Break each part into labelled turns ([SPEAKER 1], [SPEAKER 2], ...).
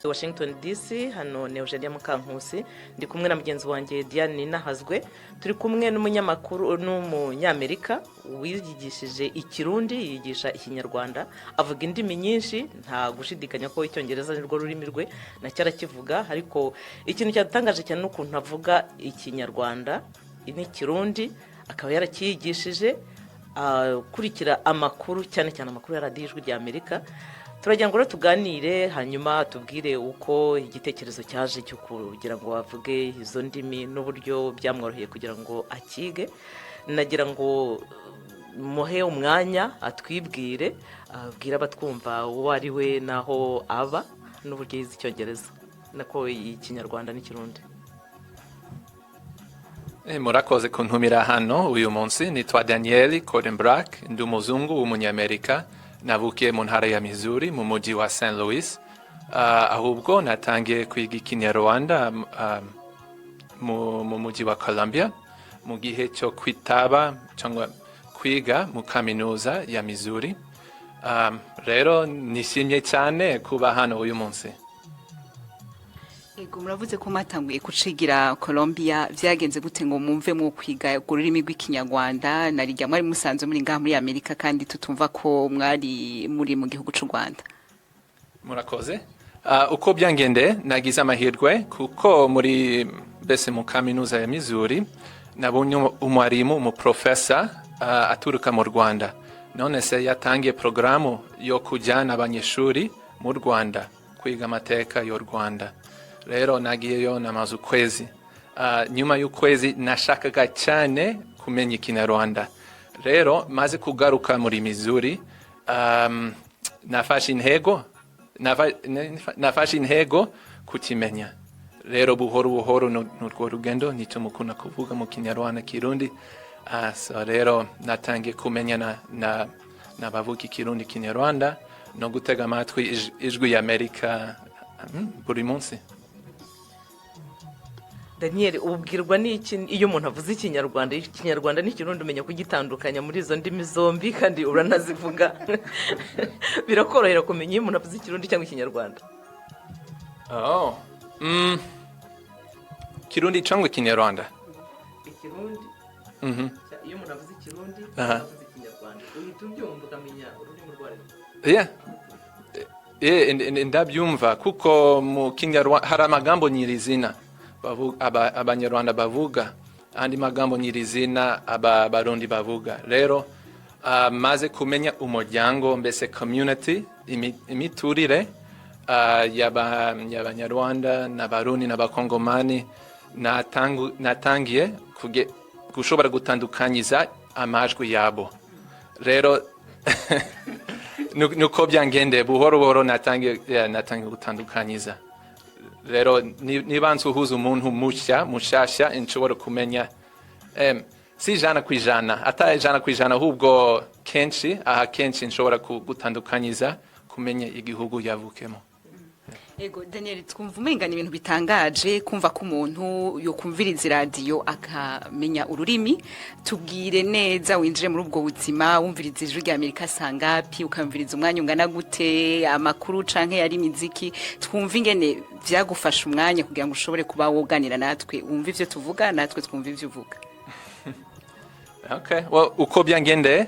[SPEAKER 1] Washington DC hano ni Eugenia Mukankusi ndi kumwe na mugenzi wanjye Diane Nahazwe turi kumwe n'umunyamakuru n'umunyamerika wiyigishije ikirundi yigisha ikinyarwanda avuga indimi nyinshi nta gushidikanya ko icyongereza nirwo rurimi rwe na cyarakivuga ariko ikintu cyatangaje cyane n'ukuntu avuga ikinyarwanda n'ikirundi akaba yarakiyigishije kurikira amakuru cyane cyane amakuru ya radiyo ijwi rya Amerika. Turagira ngo tuganire hanyuma tubwire uko igitekerezo cyaje cyo kugira ngo avuge izo ndimi n'uburyo byamworoheye kugira ngo akige. Nagira ngo muhe umwanya atwibwire abwira abatwumva uwo ari we naho aba n'uburyo yize icyongereza nako ikinyarwanda n'ikirundi.
[SPEAKER 2] Murakoze kuntumira hano uyu munsi. Nitwa Daniel Codenbrack, ndi umuzungu w'umunyamerika. Navukiye mu ntara ya Missouri mu mujyi wa St. Louis. Ahubwo natangiye kwiga ikinyarwanda mu mujyi wa Columbia mu gihe cyo kwitaba cyangwa kwiga mu kaminuza ya Missouri. Rero nishimye cyane kuba hano uyu munsi.
[SPEAKER 3] Ego muravuze ko matanguye kucigira Colombia byagenze gute ngo mumve mu kwiga ururimi rw'ikinyarwanda narijya mwari musanzwe muri ngaha muri Amerika kandi tutumva ko mwari muri mu gihugu cy'u Rwanda?
[SPEAKER 2] Murakoze. Uko byangende nagize amahirwe kuko muri bese mu kaminuza ya Missouri nabonye umwarimu mu professor aturuka mu Rwanda. None se yatangiye programu yo kujyana abanyeshuri mu Rwanda kwiga amateka y'u Rwanda. Rero nagiyeyo namaze ukwezi. Nyuma y'ukwezi nashakaga cyane kumenya ikinyarwanda. Rero maze kugaruka muri Missouri nafashe intego kukimenya. Rero buhoro n'urwo rugendo nicyo mukunda kuvuga mu kinyarwanda kirundi. So rero natangiye kumenya n'abavuga ikirundi kinyarwanda no gutega amatwi ijwi ya Amerika buri munsi.
[SPEAKER 1] Daniel, ubwirwa n'iki iyo umuntu avuze ikinyarwanda n'ikirundi umenya kugitandukanya muri izo ndimi zombi kandi uranazivuga? Birakorohera kumenya iyo umuntu avuze ikirundi cyangwa ikinyarwanda?
[SPEAKER 2] Kirundi cyangwa ikinyarwanda?
[SPEAKER 1] Ikirundi. Iyo umuntu avuze ikirundi avuze ikinyarwanda uhita ubyumva ukamenya ururimi rwayo.
[SPEAKER 2] Ndabyumva kuko mu kinyarwanda hari amagambo nyirizina abanyarwanda bavuga andi magambo nyirizina abarundi bavuga. Rero maze kumenya umuryango mbese community imiturire y'abanyarwanda n'abarundi n'abakongomani natangiye gushobora gutandukanyiza amajwi yabo. Rero nuko byangende buhoro natangiye gutandukanyiza. Rero niba nsuhuza umuntu mushasha nshobora kumenya si ijana ku ijana atari ijana ku ijana ahubwo kenshi nshobora gutandukanyiza kumenya igihugu yavukemo.
[SPEAKER 3] Ego Daniel, twumva umengana ibintu bitangaje kumva ko umuntu yokumviriza radio akamenya ururimi. Tubwire neza winjire muri ubwo buzima wumviriza ijwi rya Amerika sangapi ukamviriza umwanya ungana gute amakuru canke yari miziki twumva ingene byagufasha umwanya kugira ngo ushobore kuba woganira natwe wumva ivyo tuvuga natwe twumva ivyo uvuga?
[SPEAKER 2] Okay, well uko byangende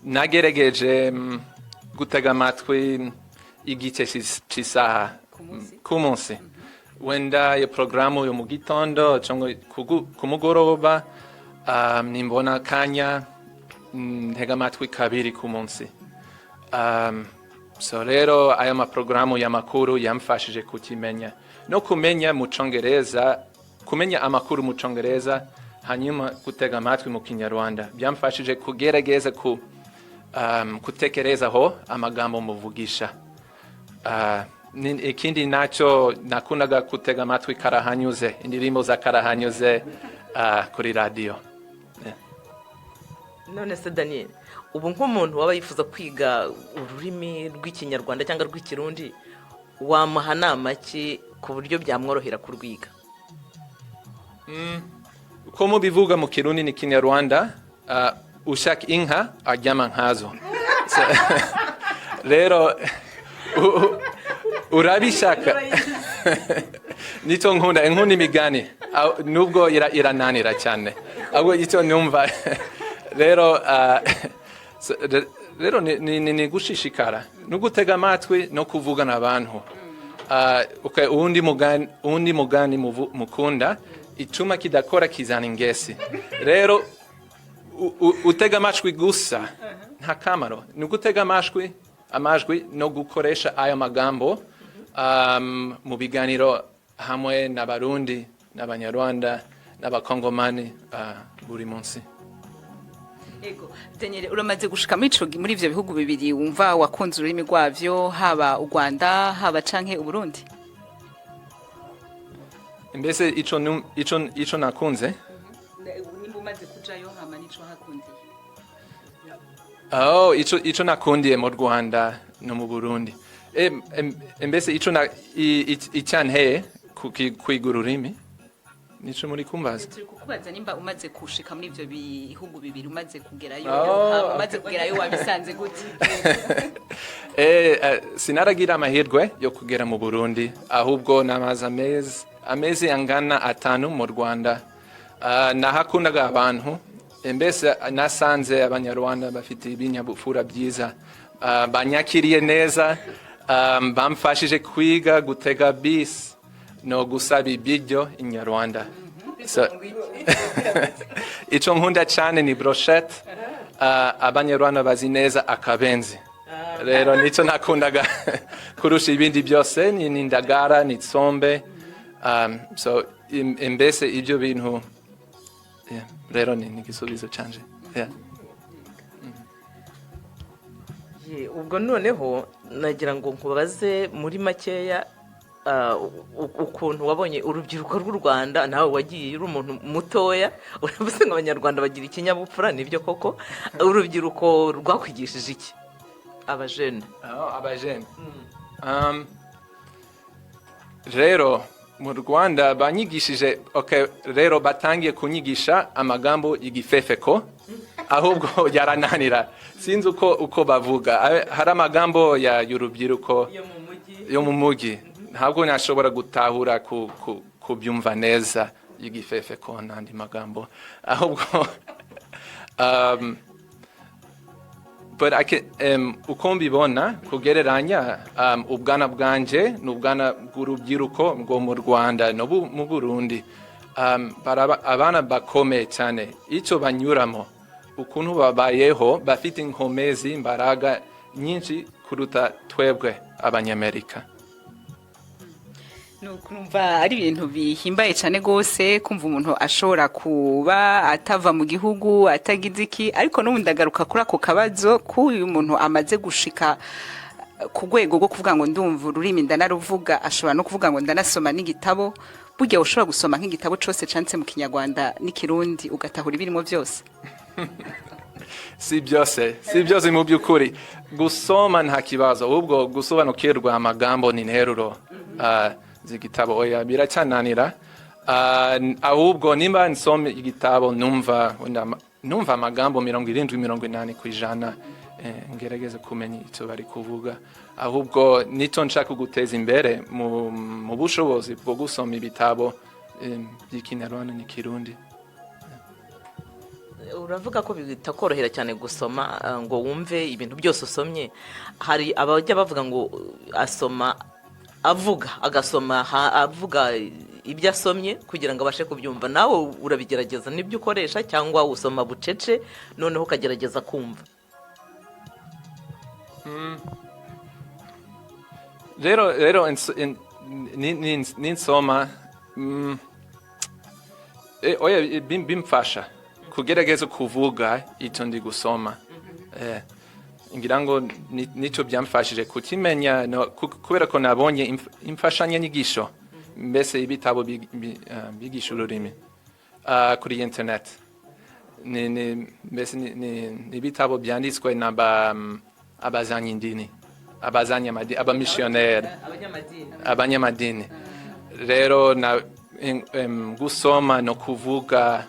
[SPEAKER 2] nagerageje gutega amatwi igice cy'isaha ku munsi. Wenda ya programu yo mu gitondo cyangwa ku mugoroba nimbona kanya ntega amatwi kabiri ku munsi. So rero aya maprogaramu y'amakuru yamfashije kukimenya no kumenya mu Cyongereza, kumenya amakuru mu Cyongereza hanyuma gutega amatwi mu Kinyarwanda byamfashije kugerageza kutekerezaho amagambo muvugisha. Ikindi nacho nakundaga gutega amatwi karahanyuze indirimbo za karahanyuze kuri radio.
[SPEAKER 1] None se Daniel, ubu nk'umuntu waba yifuza kwiga ururimi rw'ikinyarwanda cyangwa rw'ikirundi wamuha nama ki ku buryo byamworohera kurwiga?
[SPEAKER 2] Uko mubivuga mu kirundi n'ikinyarwanda ushaka inka aryama nkazo. rero urabishaka nicyo nkunda imigani nubwo irananira cyane ahubwo icyo numva rero rero ni gushishikara no gutega amatwi no kuvugana abantu uwundi mugani mukunda icyuma kidakora kizana ingesi rero utega amajwi gusa nta kamaro ni ugutega amajwi no gukoresha aya magambo mu biganiro hamwe n'abarundi n'abanyarwanda n'abakongomani buri munsi.
[SPEAKER 3] Ego, Daniel, uramaze gushika muri ivyo bihugu bibiri wumva wakunze ururimi rwavyo haba u Rwanda haba canke u Burundi?
[SPEAKER 2] Mbese ico nakunze?
[SPEAKER 3] Nimba umaze kujayo hama nico hakunze.
[SPEAKER 2] Ico nakundiye mu Rwanda no mu Burundi. Mbese icyanteye kwiga ururimi nico muri kumbaza.
[SPEAKER 3] Turi kukubaza nimba umaze kushika muri ivyo bihugu bibiri umaze kugerayo umaze kugerayo wabisanze gute?
[SPEAKER 2] Sinaragira amahirwe yo kugera mu Burundi ahubwo namaze amezi angana 5 mu Rwanda. Nahakundaga abantu mbese nasanze abanyarwanda bafite ibinyabupfura byiza banyakiriye neza bamfashije kwiga gutega bisi no gusaba ibiryo inyarwanda icyo nkunda cyane ni brochette abanyarwanda bazi neza akabenzi rero nicyo nakundaga kurusha ibindi byose ni indagara ni tsombe so mbese ibyo bintu rero ni igisubizo cyanje
[SPEAKER 1] ubwo noneho nagira ngo nkubaze muri makeya ukuntu wabonye urubyiruko rw'u Rwanda nawe wagiye uri umuntu mutoya uravuze ngo abanyarwanda bagira ikinyabupfura nibyo koko urubyiruko rwakwigishije iki abajene
[SPEAKER 2] rero mu Rwanda banyigishije rero batangiye kunyigisha amagambo y'igifefeko ahubwo yarananira sinzi uko bavuga hari amagambo y'urubyiruko yo mu mujyi ntabwo nashobora gutahura kubyumva neza y'igifefeko n'andi magambo ahubwo uko mbibona kugereranya ubwana bwanje n'ubwana bw'urubyiruko rwo mu Rwanda no mu Burundi abana bakomeye cyane icyo banyuramo ukuntu babayeho bafite inkomezi imbaraga nyinshi kuruta twebwe abanyamerika.
[SPEAKER 3] Nukumva ari ibintu bihimbaye cyane gose kumva umuntu ashobora kuba atava mu gihugu atagize iki ariko n'ubundi agaruka kuri ako kabazo k'uyu muntu amaze gushika ku rwego rwo kuvuga ngo ndumva ururimi ndanaruvuga ashobora no kuvuga ngo ndanasoma n'igitabo burya ushobora gusoma nk'igitabo cyose canditse mu Kinyarwanda n'ikirundi ugatahura ibirimo byose.
[SPEAKER 2] si byose mu by'ukuri gusoma nta kibazo ahubwo gusobanukirwa amagambo n'interuro z'igitabo oya biracyananira ahubwo nimba nsoma igitabo numva amagambo 70-80% ngerageza kumenya icyo bari kuvuga ahubwo nicyo nshaka guteza imbere mu bushobozi bwo gusoma ibitabo by'ikinyarwanda n'ikirundi.
[SPEAKER 1] Uravuga ko bitakorohera cyane gusoma ngo wumve ibintu byose usomye hari abajya bavuga ngo agasoma avuga ibyo asomye kugira ngo abashe kubyumva nawe urabigerageza nibyo ukoresha cyangwa usoma bucece noneho ukagerageza kumva?
[SPEAKER 2] rero ninsoma oya bimfasha kugerageza kuvuga icyo ndi gusoma ngira ngo nicyo byamfashije kukimenya kubera ko nabonye imfashanyanyigisho mbese ibitabo bigisha ururimi kuri internet mbese ni ibitabo byanditswe n'abazanyindini abamisiyoneri abanyamadini rero gusoma no kuvuga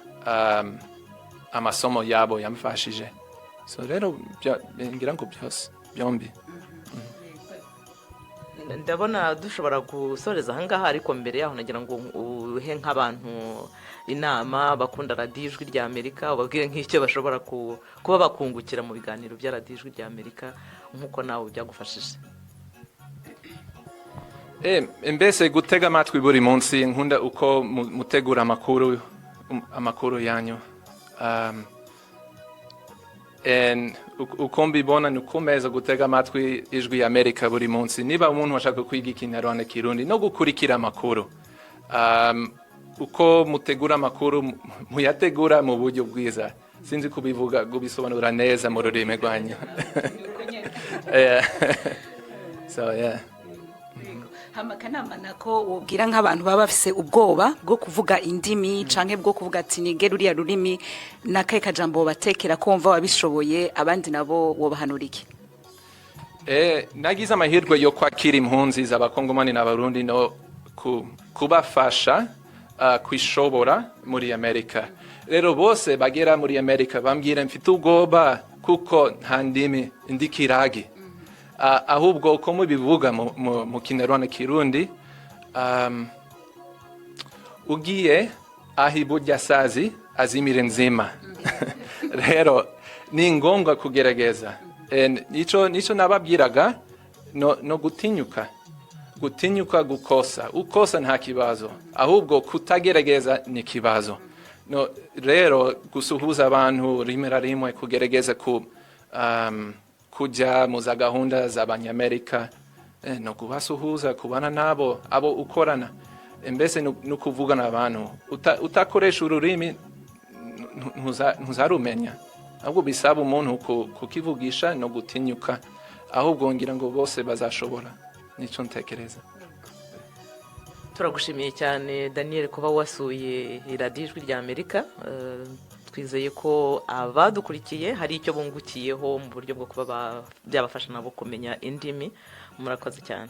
[SPEAKER 2] amasomo yabo yamfashije so rero ngira ngo byose byombi.
[SPEAKER 1] ndabona dushobora gusoreza ahangaha ariko mbere yaho nagira ngo uhe nk'abantu inama bakunda radiyo ijwi rya amerika ubabwire nk'icyo bashobora kuba bakungukira mu biganiro bya radiyo ijwi rya amerika nk'uko nawe byagufashije.
[SPEAKER 2] Mbese gutega amatwi buri munsi nkunda uko mutegura amakuru yanyu. Uko mbibona ni ukomeza gutega amatwi ijwi ya amerika buri munsi niba umuntu ashaka kwiga ikinyarwanda kirundi no gukurikira amakuru. Uko mutegura amakuru muyategura mu buryo bwiza, sinzi kubivuga gubisobanura neza mu rurimi rwanyu. So yeah.
[SPEAKER 3] Hamakanama nako wobwira nk'abantu baba bafise ubwoba bwo kuvuga indimi canke bwo kuvuga ati nigera uriya rurimi nakaye kajambo batekera kumva wabishoboye abandi nabo wobahanura iki?
[SPEAKER 2] Nagize amahirwe yo kwakira impunzi z'abakongomani n'abarundi no kubafasha kwishobora muri Amerika. Rero bose bagera muri Amerika bambwira mfite ubwoba kuko nta ndimi ndikiragi. Ahubwo uko mubivuga mu kinyarwanda kirundi, ugiye ahiburya sazi azimire nzima. Rero ni ngombwa kugerageza. Nico nababwiraga no gutinyuka gukosa. Ukosa nta kibazo, ahubwo kutagerageza ni kibazo. Rero gusuhuza abantu rimwe na rimwe kugerageza kujya mu za gahunda z'abanyamerika no kubasuhuza kubana nabo abo ukorana mbese no kuvugana abantu utakoresha ururimi ntuzarumenya ahubwo bisaba umuntu kukivugisha no gutinyuka ahubwo ngira ngo bose bazashobora nico ntekereza.
[SPEAKER 1] Turagushimiye cyane Daniel kuba wasuye radiyo ijwi rya amerika. Twizeye ko abadukurikiye hari icyo bungukiyeho mu buryo bwo kuba byabafasha nabo kumenya indimi. Murakoze cyane.